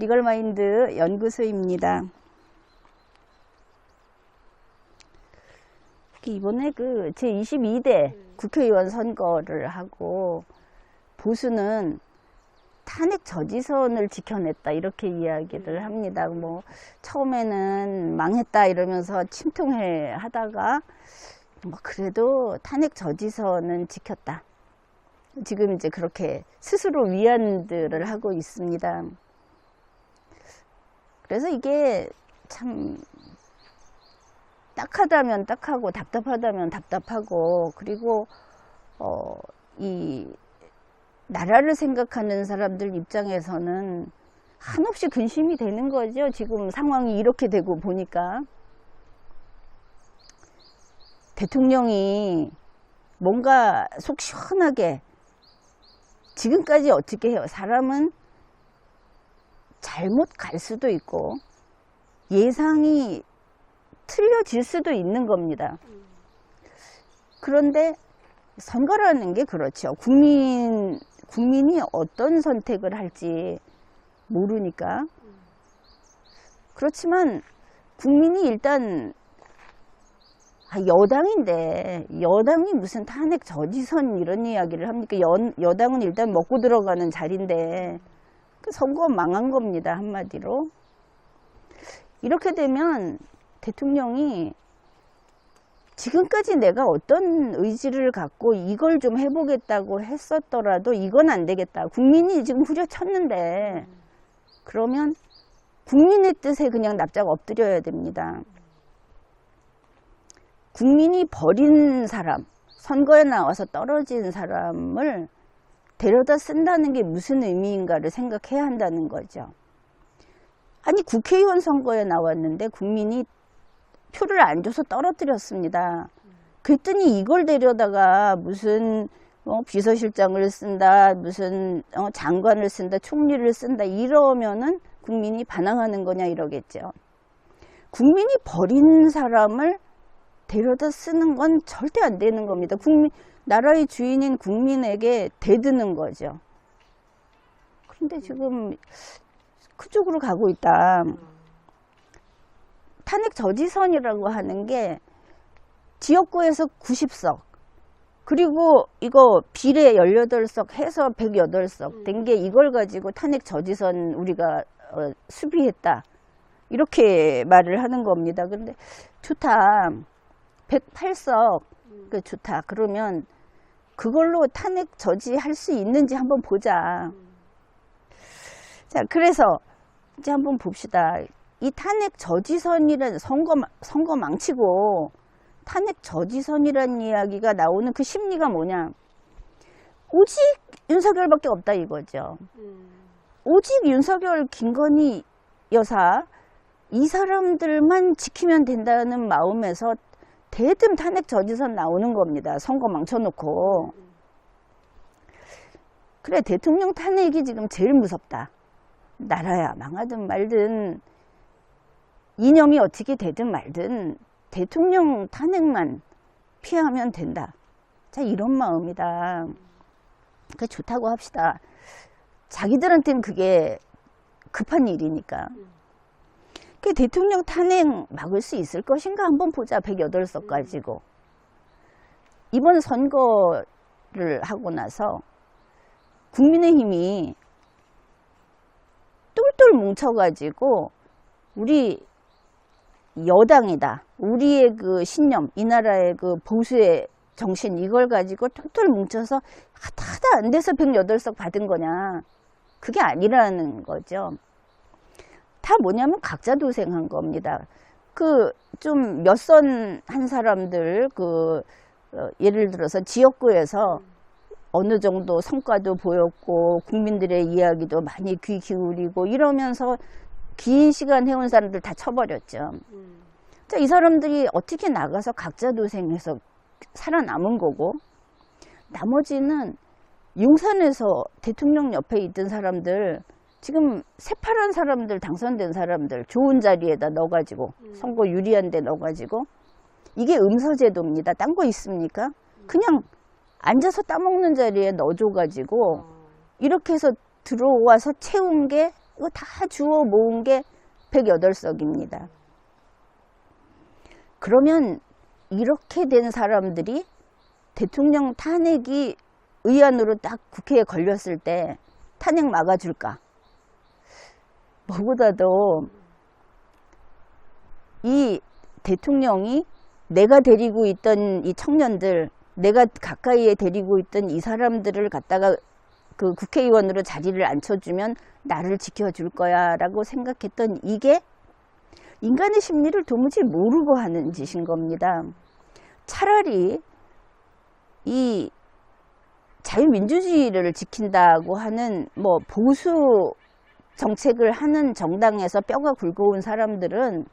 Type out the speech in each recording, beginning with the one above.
리걸마인드 연구소입니다. 이번에 그 제22대 국회의원 선거를 하고 보수는 탄핵 저지선을 지켜냈다 이렇게 이야기를 합니다. 뭐 처음에는 망했다 이러면서 침통해 하다가 뭐 그래도 탄핵 저지선은 지켰다. 지금 이제 그렇게 스스로 위안들을 하고 있습니다. 그래서 이게 참 딱하다면 딱하고 답답하다면 답답하고, 그리고 이 나라를 생각하는 사람들 입장에서는 한없이 근심이 되는 거죠. 지금 상황이 이렇게 되고 보니까 대통령이 뭔가 속 시원하게 지금까지 어떻게 해요? 사람은 잘못 갈 수도 있고 예상이 틀려질 수도 있는 겁니다. 그런데 선거라는 게 그렇죠. 국민이 어떤 선택을 할지 모르니까. 그렇지만 국민이 일단 여당인데 여당이 무슨 탄핵 저지선 이런 이야기를 합니까? 여당은 일단 먹고 들어가는 자리인데 그 선거 망한 겁니다. 한마디로. 이렇게 되면 대통령이 지금까지 내가 어떤 의지를 갖고 이걸 좀 해보겠다고 했었더라도 이건 안 되겠다. 국민이 지금 후려쳤는데 그러면 국민의 뜻에 그냥 납작 엎드려야 됩니다. 국민이 버린 사람, 선거에 나와서 떨어진 사람을 데려다 쓴다는 게 무슨 의미인가를 생각해야 한다는 거죠. 아니, 국회의원 선거에 나왔는데 국민이 표를 안 줘서 떨어뜨렸습니다. 그랬더니 이걸 데려다가 무슨 비서실장을 쓴다, 무슨 장관을 쓴다, 총리를 쓴다 이러면은 국민이 반항하는 거냐 이러겠죠. 국민이 버린 사람을 데려다 쓰는 건 절대 안 되는 겁니다. 나라의 주인인 국민에게 대드는 거죠. 그런데 지금 그쪽으로 가고 있다. 탄핵 저지선이라고 하는 게 지역구에서 90석, 그리고 이거 비례 18석 해서 108석 된 게 이걸 가지고 탄핵 저지선 우리가 수비했다. 이렇게 말을 하는 겁니다. 근데 좋다. 108석 좋다. 그러면 그걸로 탄핵 저지할 수 있는지 한번 보자. 자, 그래서 이제 한번 봅시다. 이 탄핵 저지선이라는 선거 망치고 탄핵 저지선이라는 이야기가 나오는 그 심리가 뭐냐? 오직 윤석열밖에 없다 이거죠. 오직 윤석열, 김건희 여사 이 사람들만 지키면 된다는 마음에서 대뜸 탄핵 저지선 나오는 겁니다. 선거 망쳐놓고. 그래, 대통령 탄핵이 지금 제일 무섭다. 나라야 망하든 말든 이념이 어떻게 되든 말든 대통령 탄핵만 피하면 된다. 자, 이런 마음이다. 그게 좋다고 합시다. 자기들한테는 그게 급한 일이니까. 그 대통령 탄핵 막을 수 있을 것인가 한번 보자. 108석 가지고. 이번 선거를 하고 나서 국민의힘이 똘똘 뭉쳐가지고 우리 여당이다. 우리의 그 신념, 이 나라의 그 보수의 정신 이걸 가지고 똘똘 뭉쳐서 하다 안 돼서 108석 받은 거냐. 그게 아니라는 거죠. 다 뭐냐면 각자 도생한 겁니다. 그 좀 몇 선 한 사람들 예를 들어서 지역구에서 어느 정도 성과도 보였고 국민들의 이야기도 많이 귀 기울이고 이러면서 긴 시간 해온 사람들 다 쳐버렸죠. 자, 이 사람들이 어떻게 나가서 각자 도생해서 살아남은 거고, 나머지는 용산에서 대통령 옆에 있던 사람들, 지금 새파란 사람들, 당선된 사람들 좋은 자리에다 넣어가지고 선거 유리한 데 넣어가지고, 이게 음서제도입니다. 딴 거 있습니까? 그냥 앉아서 따먹는 자리에 넣어줘가지고 이렇게 해서 들어와서 채운 게 이거 다 주워 모은 게 108석입니다. 그러면 이렇게 된 사람들이 대통령 탄핵이 의안으로 딱 국회에 걸렸을 때 탄핵 막아줄까? 뭐보다도 이 대통령이 내가 데리고 있던 이 청년들, 내가 가까이에 데리고 있던 이 사람들을 갖다가 그 국회의원으로 자리를 앉혀주면 나를 지켜줄 거야 라고 생각했던 이게 인간의 심리를 도무지 모르고 하는 짓인 겁니다. 차라리 이 자유민주주의를 지킨다고 하는 뭐 보수 정책을 하는 정당에서 뼈가 굵어온 사람들은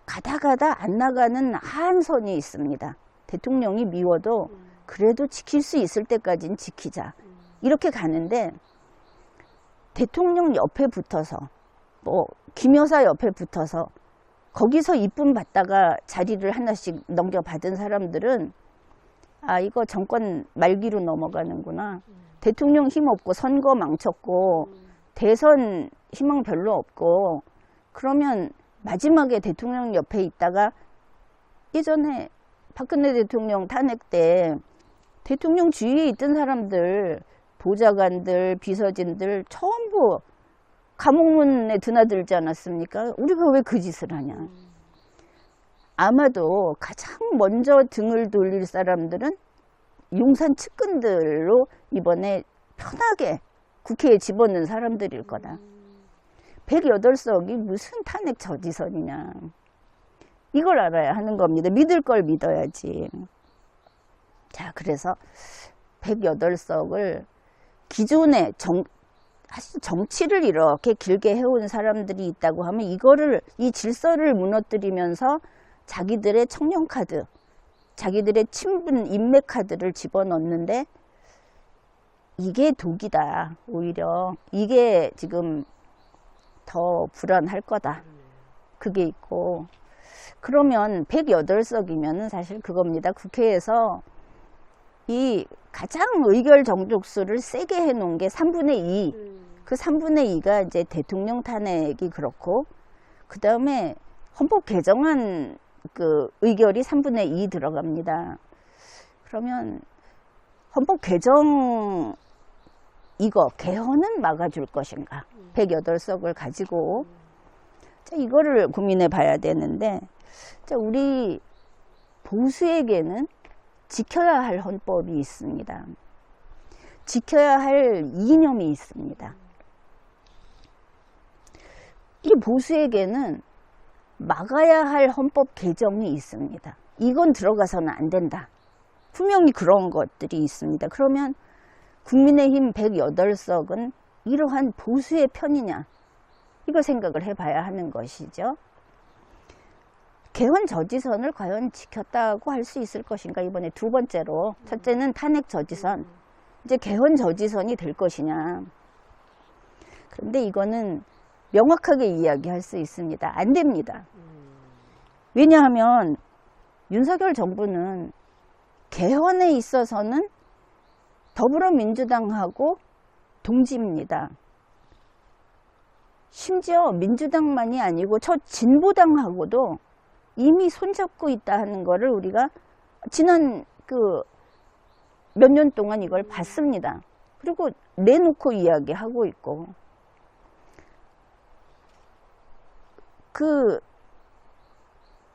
가다 안 나가는 한선이 있습니다. 대통령이 미워도 그래도 지킬 수 있을 때까지는 지키자. 이렇게 가는데 대통령 옆에 붙어서 뭐 김여사 옆에 붙어서 거기서 이쁨 받다가 자리를 하나씩 넘겨받은 사람들은 아 이거 정권 말기로 넘어가는구나. 대통령 힘없고 선거 망쳤고 대선 희망 별로 없고 그러면 마지막에 대통령 옆에 있다가 예전에 박근혜 대통령 탄핵 때 대통령 주위에 있던 사람들 보좌관들 비서진들 전부 감옥문에 드나들지 않았습니까? 우리가 왜 그 짓을 하냐. 아마도 가장 먼저 등을 돌릴 사람들은 용산 측근들로 이번에 편하게 국회에 집어넣은 사람들일 거다. 108석이 무슨 탄핵 저지선이냐. 이걸 알아야 하는 겁니다. 믿을 걸 믿어야지. 자, 그래서 108석을 기존에 정치를 이렇게 길게 해온 사람들이 있다고 하면 이거를, 이 질서를 무너뜨리면서 자기들의 청년카드, 자기들의 친분 인맥카드를 집어넣는데 이게 독이다. 오히려 이게 지금 더 불안할 거다. 그게 있고 그러면 108석이면은 사실 그겁니다. 국회에서 이 가장 의결 정족수를 세게 해놓은 게 3분의 2. 그 3분의 2가 이제 대통령 탄핵이 그렇고 그 다음에 헌법 개정안 그 의결이 3분의 2 들어갑니다. 그러면 헌법 개정 이거 개헌은 막아줄 것인가? 108석을 가지고 자, 이거를 고민해 봐야 되는데 자, 우리 보수에게는 지켜야 할 헌법이 있습니다. 지켜야 할 이념이 있습니다. 이 보수에게는 막아야 할 헌법 개정이 있습니다. 이건 들어가서는 안 된다. 분명히 그런 것들이 있습니다. 그러면 국민의힘 108석은 이러한 보수의 편이냐? 이거 생각을 해봐야 하는 것이죠. 개헌 저지선을 과연 지켰다고 할 수 있을 것인가? 이번에 두 번째로. 첫째는 탄핵 저지선. 이제 개헌 저지선이 될 것이냐. 그런데 이거는 명확하게 이야기할 수 있습니다. 안 됩니다. 왜냐하면 윤석열 정부는 개헌에 있어서는 더불어민주당하고 동지입니다. 심지어 민주당만이 아니고 저 진보당하고도 이미 손잡고 있다 하는 거를 우리가 지난 그 몇 년 동안 이걸 봤습니다. 그리고 내놓고 이야기하고 있고 그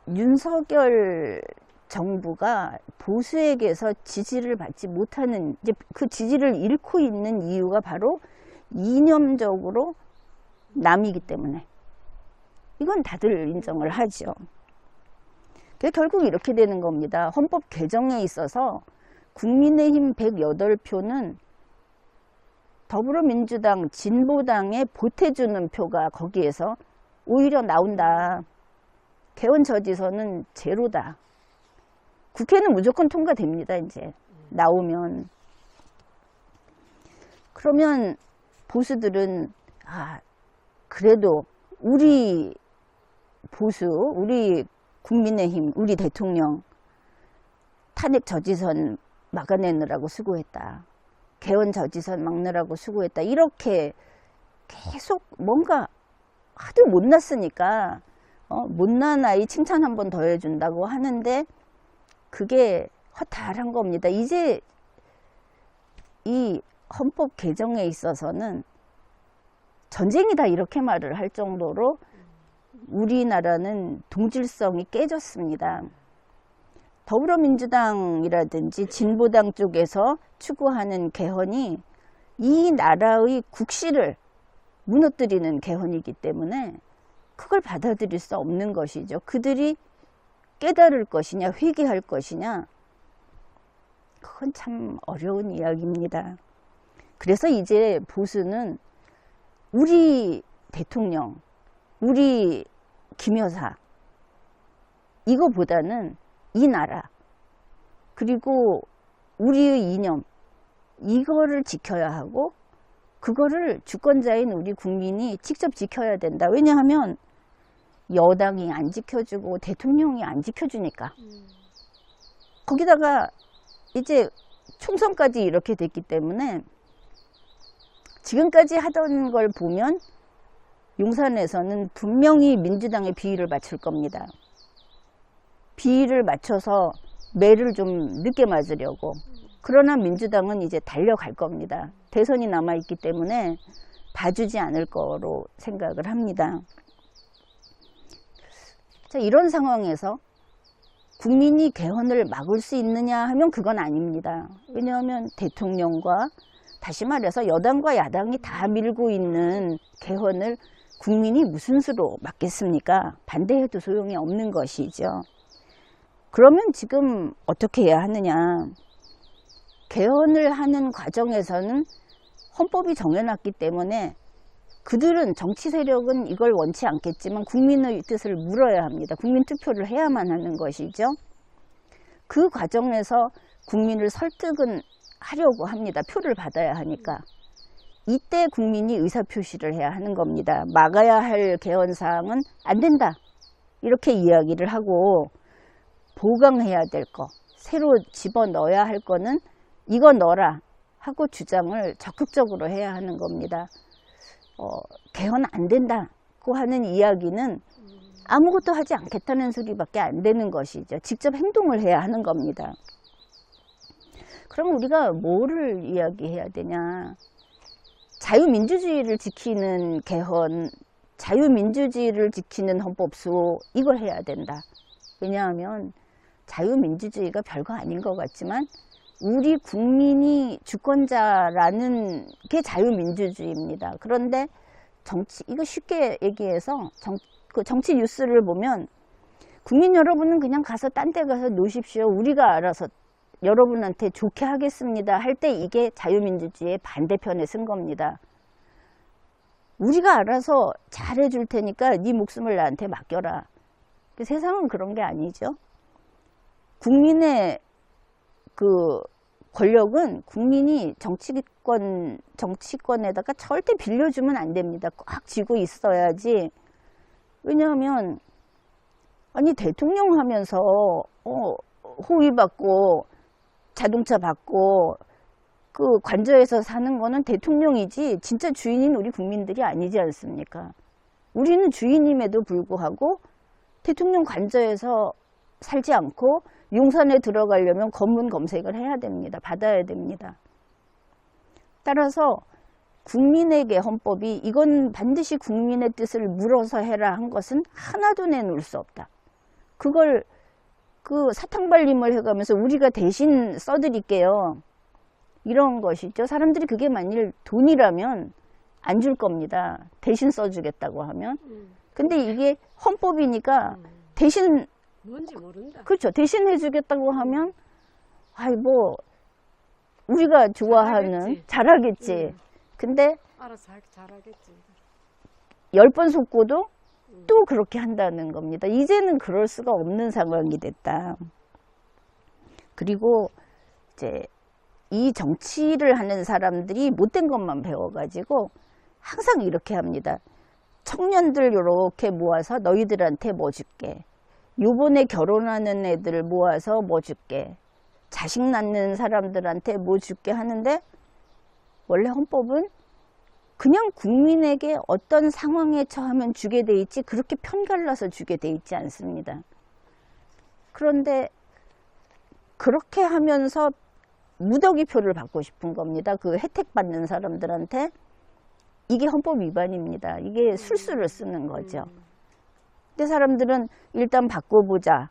윤석열 정부가 보수에게서 지지를 받지 못하는 이제 그 지지를 잃고 있는 이유가 바로 이념적으로 남이기 때문에 이건 다들 인정을 하죠. 결국 이렇게 되는 겁니다. 헌법 개정에 있어서 국민의힘 108표는 더불어민주당, 진보당에 보태주는 표가 거기에서 오히려 나온다. 개헌 저지선은 제로다. 국회는 무조건 통과됩니다. 이제 나오면. 그러면 보수들은 아 그래도 우리 보수, 우리 국민의힘, 우리 대통령 탄핵 저지선 막아내느라고 수고했다. 개헌 저지선 막느라고 수고했다. 이렇게 계속 뭔가 하도 못났으니까 못난 아이 칭찬 한 번 더 해준다고 하는데 그게 허탈한 겁니다. 이제 이 헌법 개정에 있어서는 전쟁이다 이렇게 말을 할 정도로 우리나라는 동질성이 깨졌습니다. 더불어민주당이라든지 진보당 쪽에서 추구하는 개헌이 이 나라의 국시를 무너뜨리는 개헌이기 때문에 그걸 받아들일 수 없는 것이죠. 그들이 깨달을 것이냐 회개할 것이냐 그건 참 어려운 이야기입니다. 그래서 이제 보수는 우리 대통령, 우리 김여사 이거보다는 이 나라 그리고 우리의 이념 이거를 지켜야 하고 그거를 주권자인 우리 국민이 직접 지켜야 된다. 왜냐하면 여당이 안 지켜주고 대통령이 안 지켜주니까. 거기다가 이제 총선까지 이렇게 됐기 때문에 지금까지 하던 걸 보면 용산에서는 분명히 민주당의 비위를 맞출 겁니다. 비위를 맞춰서 매를 좀 늦게 맞으려고. 그러나 민주당은 이제 달려갈 겁니다. 대선이 남아있기 때문에 봐주지 않을 거로 생각을 합니다. 자, 이런 상황에서 국민이 개헌을 막을 수 있느냐 하면 그건 아닙니다. 왜냐하면 대통령과 다시 말해서 여당과 야당이 다 밀고 있는 개헌을 국민이 무슨 수로 막겠습니까? 반대해도 소용이 없는 것이죠. 그러면 지금 어떻게 해야 하느냐? 개헌을 하는 과정에서는 헌법이 정해놨기 때문에 그들은 정치 세력은 이걸 원치 않겠지만 국민의 뜻을 물어야 합니다. 국민 투표를 해야만 하는 것이죠. 그 과정에서 국민을 설득은 하려고 합니다. 표를 받아야 하니까. 이때 국민이 의사표시를 해야 하는 겁니다. 막아야 할 개헌 사항은 안 된다. 이렇게 이야기를 하고 보강해야 될 거, 새로 집어넣어야 할 거는 이거 넣어라 하고 주장을 적극적으로 해야 하는 겁니다. 개헌 안 된다고 하는 이야기는 아무것도 하지 않겠다는 소리밖에 안 되는 것이죠. 직접 행동을 해야 하는 겁니다. 그럼 우리가 뭐를 이야기해야 되냐? 자유민주주의를 지키는 개헌, 자유민주주의를 지키는 헌법소 이걸 해야 된다. 왜냐하면 자유민주주의가 별거 아닌 것 같지만 우리 국민이 주권자라는 게 자유민주주의입니다. 그런데 이거 쉽게 얘기해서 정치 뉴스를 보면 국민 여러분은 그냥 가서 딴 데 가서 노십시오. 우리가 알아서 여러분한테 좋게 하겠습니다. 할 때 이게 자유민주주의의 반대편에 쓴 겁니다. 우리가 알아서 잘해줄 테니까 네 목숨을 나한테 맡겨라. 세상은 그런 게 아니죠. 국민의 그 권력은 국민이 정치권에다가 절대 빌려주면 안 됩니다. 꽉 쥐고 있어야지. 왜냐하면 아니 대통령 하면서 호의 받고 자동차 받고 그 관저에서 사는 거는 대통령이지 진짜 주인인 우리 국민들이 아니지 않습니까? 우리는 주인임에도 불구하고 대통령 관저에서 살지 않고 용산에 들어가려면 검문 검색을 해야 됩니다. 받아야 됩니다. 따라서 국민에게 헌법이 이건 반드시 국민의 뜻을 물어서 해라 한 것은 하나도 내놓을 수 없다. 그걸 그 사탕발림을 해가면서 우리가 대신 써드릴게요. 이런 것이죠. 사람들이 그게 만일 돈이라면 안 줄 겁니다. 대신 써주겠다고 하면. 근데 이게 헌법이니까 대신 뭔지 모른다. 그렇죠. 대신 해주겠다고 하면 아이 뭐 우리가 좋아하는 잘하겠지. 근데 알아서 잘하겠지. 10번 속고도 또 그렇게 한다는 겁니다. 이제는 그럴 수가 없는 상황이 됐다. 그리고 이제 이 정치를 하는 사람들이 못된 것만 배워가지고 항상 이렇게 합니다. 청년들 이렇게 모아서 너희들한테 뭐 줄게. 요번에 결혼하는 애들 모아서 뭐 줄게. 자식 낳는 사람들한테 뭐 줄게 하는데 원래 헌법은 그냥 국민에게 어떤 상황에 처하면 주게 돼 있지 그렇게 편갈라서 주게 돼 있지 않습니다. 그런데 그렇게 하면서 무더기표를 받고 싶은 겁니다. 그 혜택 받는 사람들한테. 이게 헌법 위반입니다. 이게 술수를 쓰는 거죠. 근데 사람들은 일단 바꿔보자.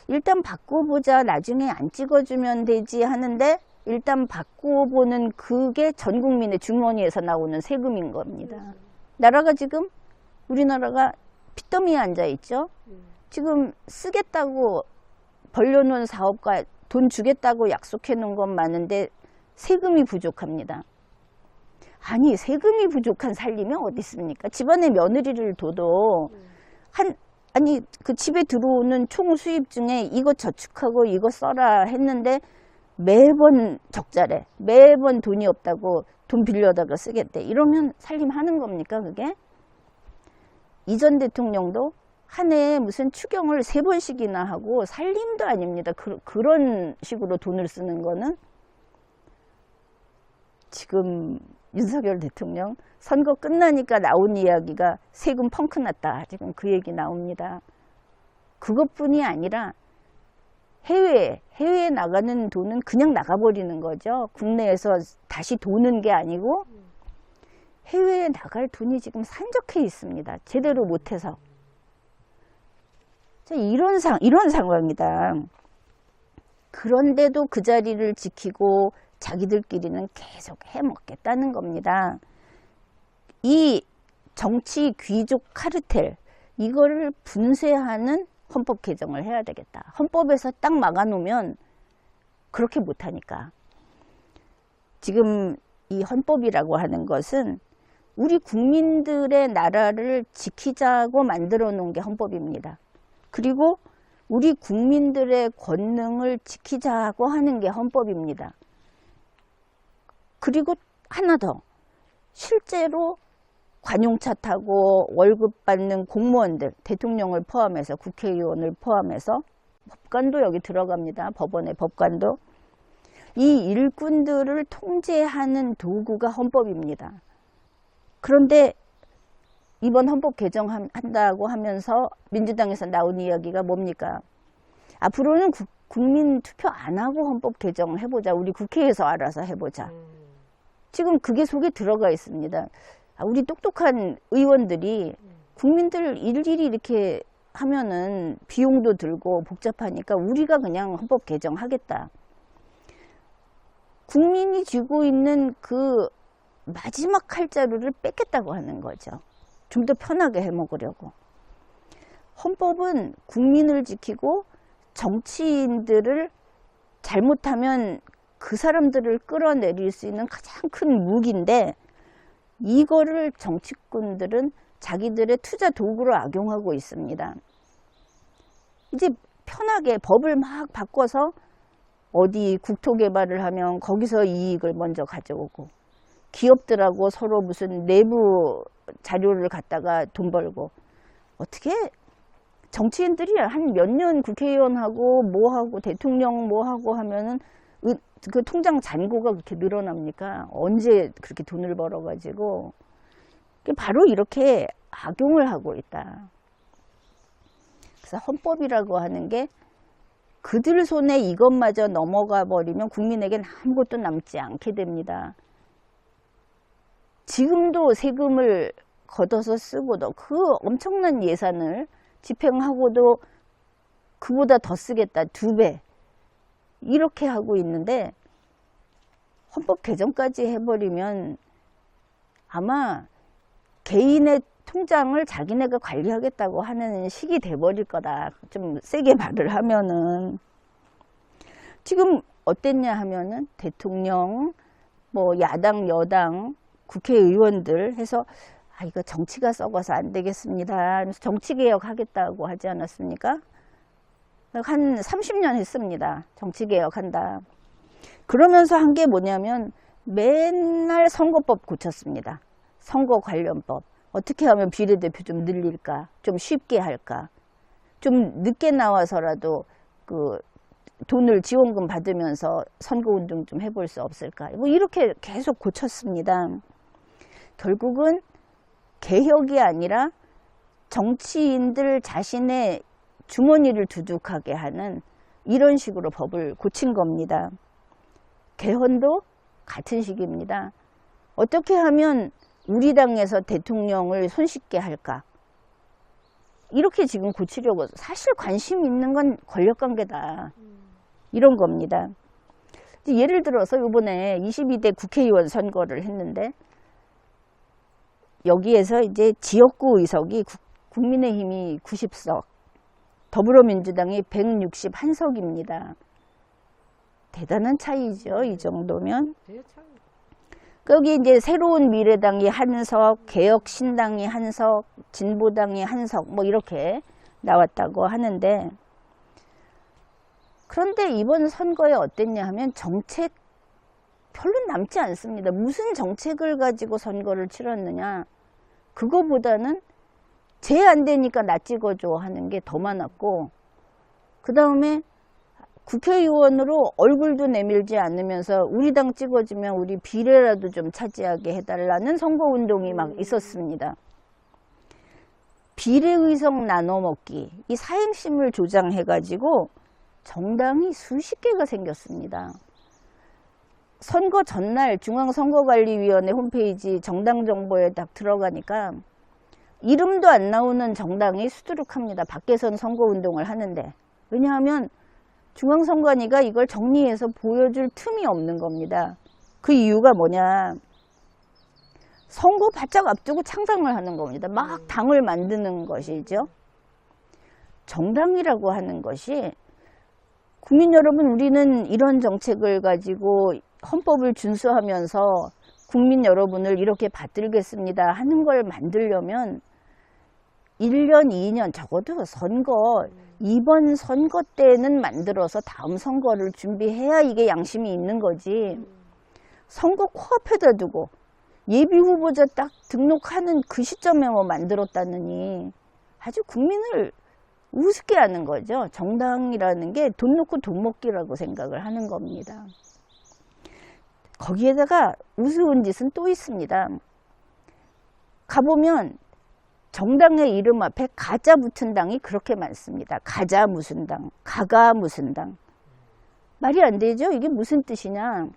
일단 바꿔보자. 나중에 안 찍어주면 되지 하는데 일단 바꿔보는 그게 전 국민의 주머니에서 나오는 세금인 겁니다. 나라가 지금 우리나라가 빚더미에 앉아 있죠. 지금 쓰겠다고 벌려놓은 사업과 돈 주겠다고 약속해 놓은 건 많은데 세금이 부족합니다. 아니 세금이 부족한 살림이 어디 있습니까? 집안에 며느리를 둬도 아니 그 집에 들어오는 총 수입 중에 이거 저축하고 이거 써라 했는데 매번 적자래. 매번 돈이 없다고 돈 빌려다가 쓰겠대. 이러면 살림하는 겁니까 그게? 이전 대통령도 한 해에 무슨 추경을 3번씩이나 하고 살림도 아닙니다. 그런 식으로 돈을 쓰는 거는. 지금 윤석열 대통령 선거 끝나니까 나온 이야기가 세금 펑크 났다. 지금 그 얘기 나옵니다. 그것뿐이 아니라 해외에 나가는 돈은 그냥 나가버리는 거죠. 국내에서 다시 도는 게 아니고 해외에 나갈 돈이 지금 산적해 있습니다. 제대로 못해서. 이런 상황이다. 그런데도 그 자리를 지키고 자기들끼리는 계속 해먹겠다는 겁니다. 이 정치 귀족 카르텔, 이거를 분쇄하는 헌법 개정을 해야 되겠다. 헌법에서 딱 막아놓으면 그렇게 못하니까. 지금 이 헌법이라고 하는 것은 우리 국민들의 나라를 지키자고 만들어 놓은 게 헌법입니다. 그리고 우리 국민들의 권능을 지키자고 하는 게 헌법입니다. 그리고 하나 더, 실제로 관용차 타고 월급 받는 공무원들, 대통령을 포함해서 국회의원을 포함해서 법관도 여기 들어갑니다. 법원의 법관도. 이 일꾼들을 통제하는 도구가 헌법입니다. 그런데 이번 헌법 개정한다고 하면서 민주당에서 나온 이야기가 뭡니까? 앞으로는 국민 투표 안 하고 헌법 개정을 해보자. 우리 국회에서 알아서 해보자. 지금 그게 속에 들어가 있습니다. 우리 똑똑한 의원들이 국민들 일일이 이렇게 하면은 비용도 들고 복잡하니까 우리가 그냥 헌법 개정하겠다. 국민이 쥐고 있는 그 마지막 칼자루를 뺏겠다고 하는 거죠. 좀 더 편하게 해먹으려고. 헌법은 국민을 지키고 정치인들을 잘못하면 그 사람들을 끌어내릴 수 있는 가장 큰 무기인데 이거를 정치꾼들은 자기들의 투자 도구로 악용하고 있습니다. 이제 편하게 법을 막 바꿔서 어디 국토개발을 하면 거기서 이익을 먼저 가져오고 기업들하고 서로 무슨 내부 자료를 갖다가 돈 벌고 어떻게 정치인들이 한 몇 년 국회의원하고 뭐하고 대통령 뭐하고 하면은 그 통장 잔고가 그렇게 늘어납니까? 언제 그렇게 돈을 벌어가지고 바로 이렇게 악용을 하고 있다. 그래서 헌법이라고 하는 게 그들 손에 이것마저 넘어가 버리면 국민에게는 아무것도 남지 않게 됩니다. 지금도 세금을 걷어서 쓰고도 그 엄청난 예산을 집행하고도 그보다 더 쓰겠다 2배 이렇게 하고 있는데 헌법 개정까지 해버리면 아마 개인의 통장을 자기네가 관리하겠다고 하는 식이 돼버릴 거다. 좀 세게 말을 하면은. 지금 어땠냐 하면은 대통령, 뭐 야당, 여당, 국회의원들 해서 이거 정치가 썩어서 안 되겠습니다. 그래서 정치개혁 하겠다고 하지 않았습니까? 한 30년 했습니다. 정치개혁 한다. 그러면서 한 게 뭐냐면 맨날 선거법 고쳤습니다. 선거 관련법. 어떻게 하면 비례대표 좀 늘릴까? 좀 쉽게 할까? 좀 늦게 나와서라도 그 돈을 지원금 받으면서 선거운동 좀 해볼 수 없을까? 뭐 이렇게 계속 고쳤습니다. 결국은 개혁이 아니라 정치인들 자신의 주머니를 두둑하게 하는 이런 식으로 법을 고친 겁니다. 개헌도 같은 식입니다. 어떻게 하면 우리 당에서 대통령을 손쉽게 할까? 이렇게 지금 고치려고 사실 관심 있는 건 권력관계다. 이런 겁니다. 예를 들어서 이번에 22대 국회의원 선거를 했는데 여기에서 이제 지역구 의석이 국민의힘이 90석, 더불어민주당이 161석입니다. 대단한 차이죠. 이 정도면. 여기 이제 새로운 미래당이 한 석, 개혁신당이 한 석, 진보당이 한 석, 뭐 이렇게 나왔다고 하는데, 그런데 이번 선거에 어땠냐 하면 정책 별로 남지 않습니다. 무슨 정책을 가지고 선거를 치렀느냐, 그거보다는 쟤 안 되니까 나 찍어줘 하는 게 더 많았고, 그 다음에 국회의원으로 얼굴도 내밀지 않으면서 우리 당 찍어주면 우리 비례라도 좀 차지하게 해달라는 선거운동이 막 있었습니다. 비례의석 나눠먹기, 이 사행심을 조장해가지고 정당이 수십 개가 생겼습니다. 선거 전날 중앙선거관리위원회 홈페이지 정당 정보에 딱 들어가니까 이름도 안 나오는 정당이 수두룩합니다. 밖에선 선거운동을 하는데. 왜냐하면 중앙선관위가 이걸 정리해서 보여줄 틈이 없는 겁니다. 그 이유가 뭐냐. 선거 바짝 앞두고 창당을 하는 겁니다. 막 당을 만드는 것이죠. 정당이라고 하는 것이 국민 여러분, 우리는 이런 정책을 가지고 헌법을 준수하면서 국민 여러분을 이렇게 받들겠습니다 하는 걸 만들려면 1년, 2년, 적어도 선거, 이번 선거 때는 만들어서 다음 선거를 준비해야 이게 양심이 있는 거지. 선거 코앞에다 두고 예비 후보자 딱 등록하는 그 시점에 뭐 만들었다느니 아주 국민을 우습게 하는 거죠. 정당이라는 게 돈 놓고 돈 먹기라고 생각을 하는 겁니다. 거기에다가 우스운 짓은 또 있습니다. 가보면 정당의 이름 앞에 가자 붙은 당이 그렇게 많습니다. 가자 무슨 당, 가가 무슨 당. 말이 안 되죠? 이게 무슨 뜻이냐.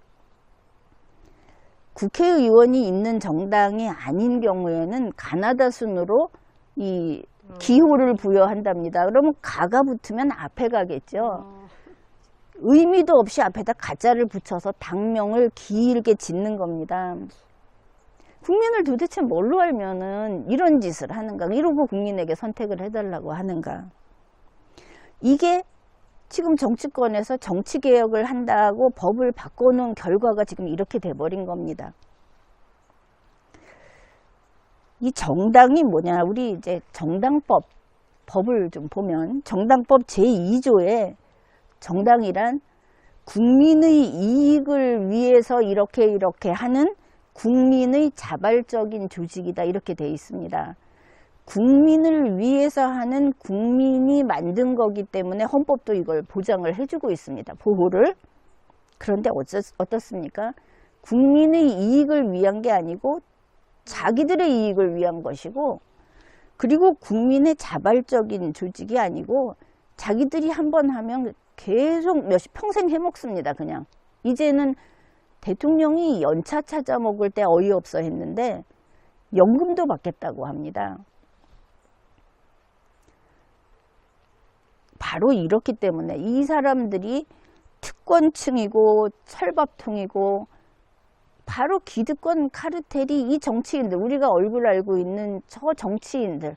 국회의원이 있는 정당이 아닌 경우에는 가나다 순으로 이 기호를 부여한답니다. 그러면 가가 붙으면 앞에 가겠죠. 의미도 없이 앞에다 가자를 붙여서 당명을 길게 짓는 겁니다. 국민을 도대체 뭘로 알면은 이런 짓을 하는가, 이러고 국민에게 선택을 해달라고 하는가. 이게 지금 정치권에서 정치개혁을 한다고 법을 바꿔놓은 결과가 지금 이렇게 돼버린 겁니다. 이 정당이 뭐냐, 우리 이제 정당법, 법을 좀 보면 정당법 제2조에 정당이란 국민의 이익을 위해서 이렇게 하는 국민의 자발적인 조직이다, 이렇게 되어 있습니다. 국민을 위해서 하는, 국민이 만든 거기 때문에 헌법도 이걸 보장을 해주고 있습니다. 보호를. 그런데 어떻습니까? 국민의 이익을 위한 게 아니고 자기들의 이익을 위한 것이고, 그리고 국민의 자발적인 조직이 아니고 자기들이 한번 하면 계속 평생 해먹습니다. 그냥 이제는 대통령이 연차 찾아 먹을 때 어이없어 했는데 연금도 받겠다고 합니다. 바로 이렇기 때문에 이 사람들이 특권층이고 철밥통이고 바로 기득권 카르텔이 이 정치인들, 우리가 얼굴 알고 있는 저 정치인들,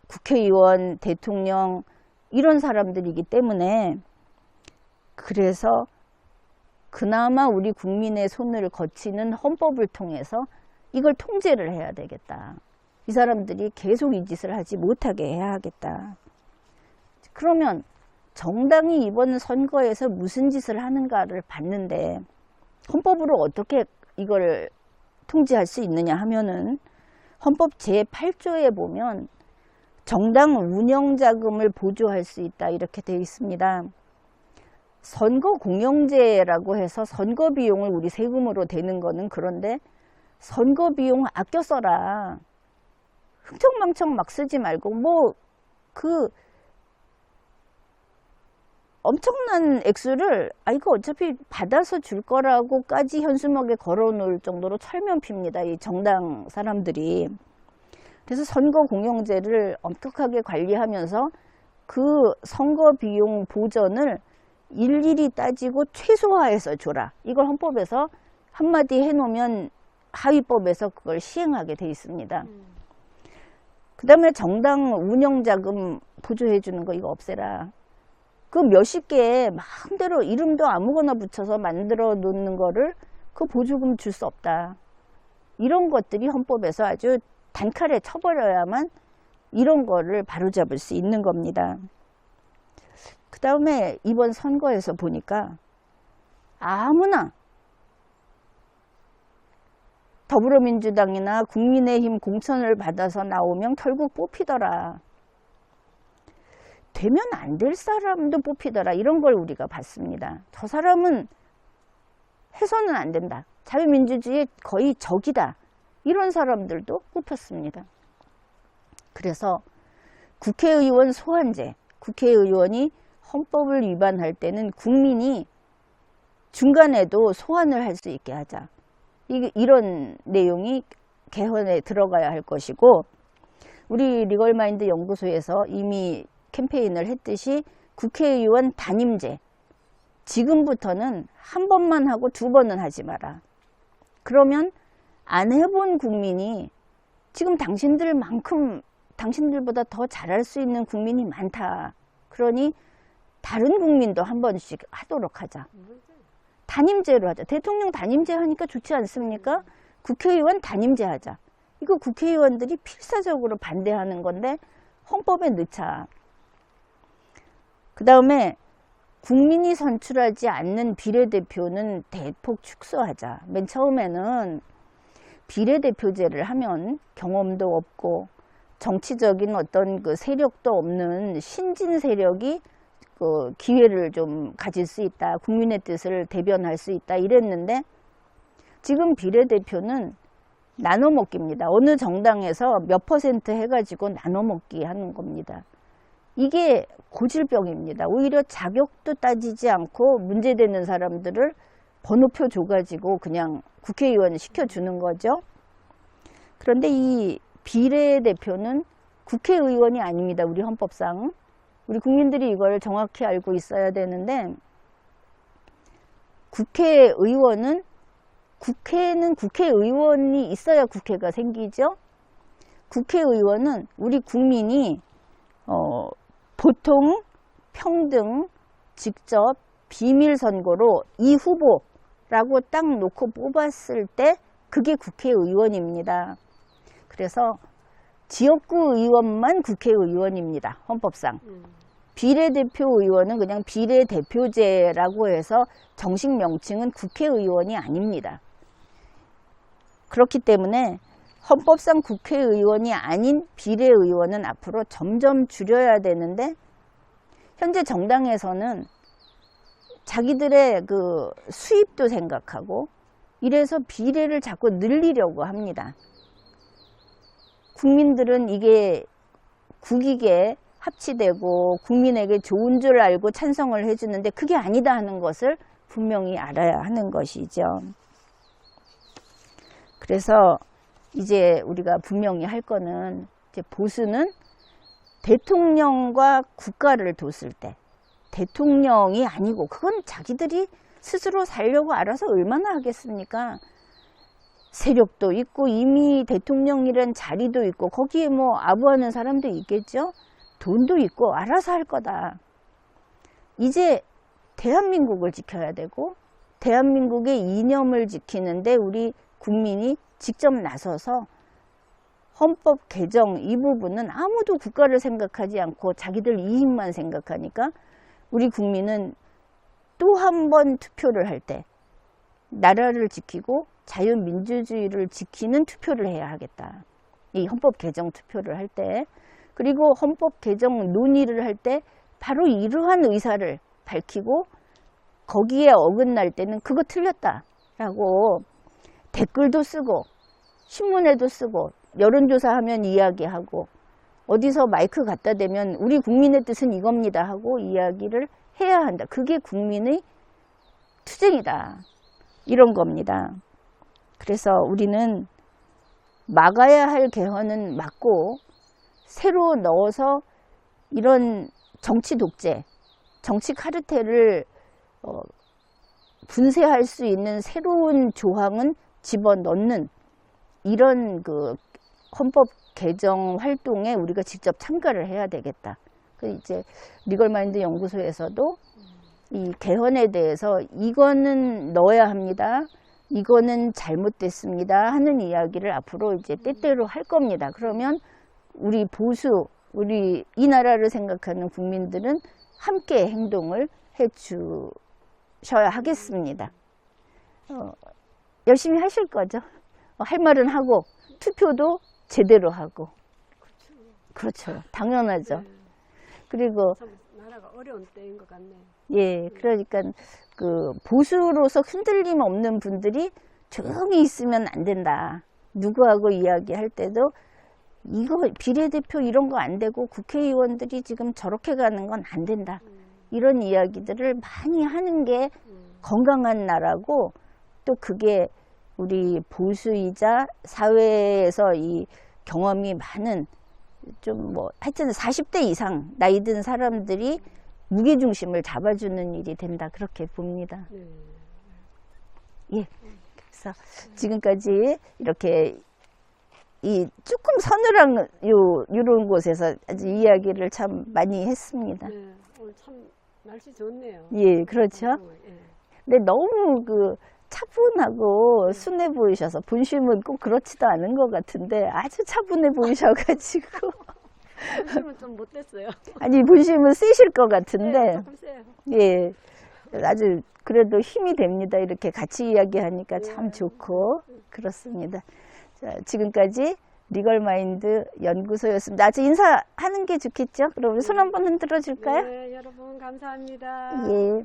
국회의원, 대통령, 이런 사람들이기 때문에, 그래서 그나마 우리 국민의 손을 거치는 헌법을 통해서 이걸 통제를 해야 되겠다. 이 사람들이 계속 이 짓을 하지 못하게 해야 하겠다. 그러면 정당이 이번 선거에서 무슨 짓을 하는가를 봤는데 헌법으로 어떻게 이걸 통제할 수 있느냐 하면은 헌법 제8조에 보면 정당 운영자금을 보조할 수 있다, 이렇게 되어 있습니다. 선거 공영제라고 해서 선거 비용을 우리 세금으로 대는 거는 그런데 선거 비용 아껴 써라. 흥청망청 막 쓰지 말고 뭐 그 엄청난 액수를 이거 어차피 받아서 줄 거라고까지 현수막에 걸어 놓을 정도로 철면핍니다. 이 정당 사람들이. 그래서 선거 공영제를 엄격하게 관리하면서 그 선거 비용 보전을 일일이 따지고 최소화해서 줘라. 이걸 헌법에서 한마디 해놓으면 하위법에서 그걸 시행하게 돼 있습니다. 그 다음에 정당 운영자금 보조해 주는 거 이거 없애라. 그 몇십 개의 마음대로 이름도 아무거나 붙여서 만들어 놓는 거를 그 보조금 줄 수 없다. 이런 것들이 헌법에서 아주 단칼에 쳐버려야만 이런 거를 바로잡을 수 있는 겁니다. 그 다음에 이번 선거에서 보니까 아무나 더불어민주당이나 국민의힘 공천을 받아서 나오면 결국 뽑히더라. 되면 안 될 사람도 뽑히더라. 이런 걸 우리가 봤습니다. 저 사람은 해서는 안 된다. 자유민주주의의 거의 적이다. 이런 사람들도 뽑혔습니다. 그래서 국회의원 소환제, 국회의원이 헌법을 위반할 때는 국민이 중간에도 소환을 할 수 있게 하자. 이런 내용이 개헌에 들어가야 할 것이고, 우리 리걸마인드 연구소에서 이미 캠페인을 했듯이 국회의원 단임제, 지금부터는 한 번만 하고 두 번은 하지 마라. 그러면 안 해본 국민이 지금 당신들만큼 당신들보다 더 잘할 수 있는 국민이 많다. 그러니 다른 국민도 한 번씩 하도록 하자. 단임제로 하자. 대통령 단임제 하니까 좋지 않습니까? 국회의원 단임제 하자. 이거 국회의원들이 필사적으로 반대하는 건데 헌법에 넣자. 그 다음에 국민이 선출하지 않는 비례대표는 대폭 축소하자. 맨 처음에는 비례대표제를 하면 경험도 없고 정치적인 어떤 그 세력도 없는 신진 세력이 그 기회를 좀 가질 수 있다. 국민의 뜻을 대변할 수 있다. 이랬는데 지금 비례대표는 나눠먹기입니다. 어느 정당에서 몇 퍼센트 해가지고 나눠먹기 하는 겁니다. 이게 고질병입니다. 오히려 자격도 따지지 않고 문제되는 사람들을 번호표 줘가지고 그냥 국회의원 시켜주는 거죠. 그런데 이 비례대표는 국회의원이 아닙니다. 우리 헌법상. 우리 국민들이 이걸 정확히 알고 있어야 되는데, 국회의원은 국회는 국회의원이 있어야 국회가 생기죠. 국회의원은 우리 국민이 보통 평등 직접 비밀 선거로 이 후보라고 딱 놓고 뽑았을 때 그게 국회의원입니다. 그래서 지역구 의원만 국회의원입니다. 헌법상. 비례대표 의원은 그냥 비례대표제라고 해서 정식 명칭은 국회의원이 아닙니다. 그렇기 때문에 헌법상 국회의원이 아닌 비례의원은 앞으로 점점 줄여야 되는데, 현재 정당에서는 자기들의 그 수입도 생각하고 이래서 비례를 자꾸 늘리려고 합니다. 국민들은 이게 국익에 합치되고 국민에게 좋은 줄 알고 찬성을 해주는데 그게 아니다 하는 것을 분명히 알아야 하는 것이죠. 그래서 이제 우리가 분명히 할 거는, 이제 보수는 대통령과 국가를 뒀을 때, 대통령이 아니고 그건 자기들이 스스로 살려고 알아서 얼마나 하겠습니까? 세력도 있고 이미 대통령이란 자리도 있고 거기에 뭐 아부하는 사람도 있겠죠. 돈도 있고 알아서 할 거다. 이제 대한민국을 지켜야 되고 대한민국의 이념을 지키는데 우리 국민이 직접 나서서 헌법 개정 이 부분은 아무도 국가를 생각하지 않고 자기들 이익만 생각하니까 우리 국민은 또 한 번 투표를 할 때 나라를 지키고 자유민주주의를 지키는 투표를 해야 하겠다. 이 헌법 개정 투표를 할 때, 그리고 헌법 개정 논의를 할 때 바로 이러한 의사를 밝히고 거기에 어긋날 때는 그거 틀렸다라고 댓글도 쓰고 신문에도 쓰고 여론조사하면 이야기하고 어디서 마이크 갖다 대면 우리 국민의 뜻은 이겁니다 하고 이야기를 해야 한다. 그게 국민의 투쟁이다. 이런 겁니다. 그래서 우리는 막아야 할 개헌은 막고 새로 넣어서 이런 정치 독재, 정치 카르텔을 분쇄할 수 있는 새로운 조항은 집어넣는 이런 그 헌법 개정 활동에 우리가 직접 참가를 해야 되겠다. 그 이제 리걸마인드 연구소에서도 이 개헌에 대해서 이거는 넣어야 합니다. 이거는 잘못됐습니다. 하는 이야기를 앞으로 이제 때때로 할 겁니다. 그러면 우리 보수, 우리 이 나라를 생각하는 국민들은 함께 행동을 해 주셔야 하겠습니다. 열심히 하실 거죠? 할 말은 하고 투표도 제대로 하고. 그렇죠. 당연하죠. 네. 그리고 참 나라가 어려운 때인 것 같네요. 예, 그러니까 그 보수로서 흔들림 없는 분들이 조용히 있으면 안 된다. 누구하고 이야기할 때도 이거 비례대표 이런 거 안 되고 국회의원들이 지금 저렇게 가는 건 안 된다. 이런 이야기들을 많이 하는 게 건강한 나라고 또 그게 우리 보수이자 사회에서 이 경험이 많은 좀 뭐 하여튼 40대 이상 나이 든 사람들이 무게중심을 잡아주는 일이 된다. 그렇게 봅니다. 네. 예. 그래서 지금까지 이렇게 이 조금 서늘한 요런 곳에서 아주 이야기를 참 많이 했습니다. 네. 오늘 참 날씨 좋네요. 예, 그렇죠. 예. 근데 너무 그 차분하고 순해 보이셔서 본심은 꼭 그렇지도 않은 것 같은데 아주 차분해 보이셔가지고 점심은 좀 못됐어요. 아니 본심은 세실 것 같은데 네, 조금 세요. 예, 아주 그래도 힘이 됩니다. 이렇게 같이 이야기하니까 참 좋고 그렇습니다. 자, 지금까지 리걸마인드 연구소였습니다. 아주 인사하는 게 좋겠죠? 그럼 손 한번 흔들어 줄까요? 네, 여러분 감사합니다. 예.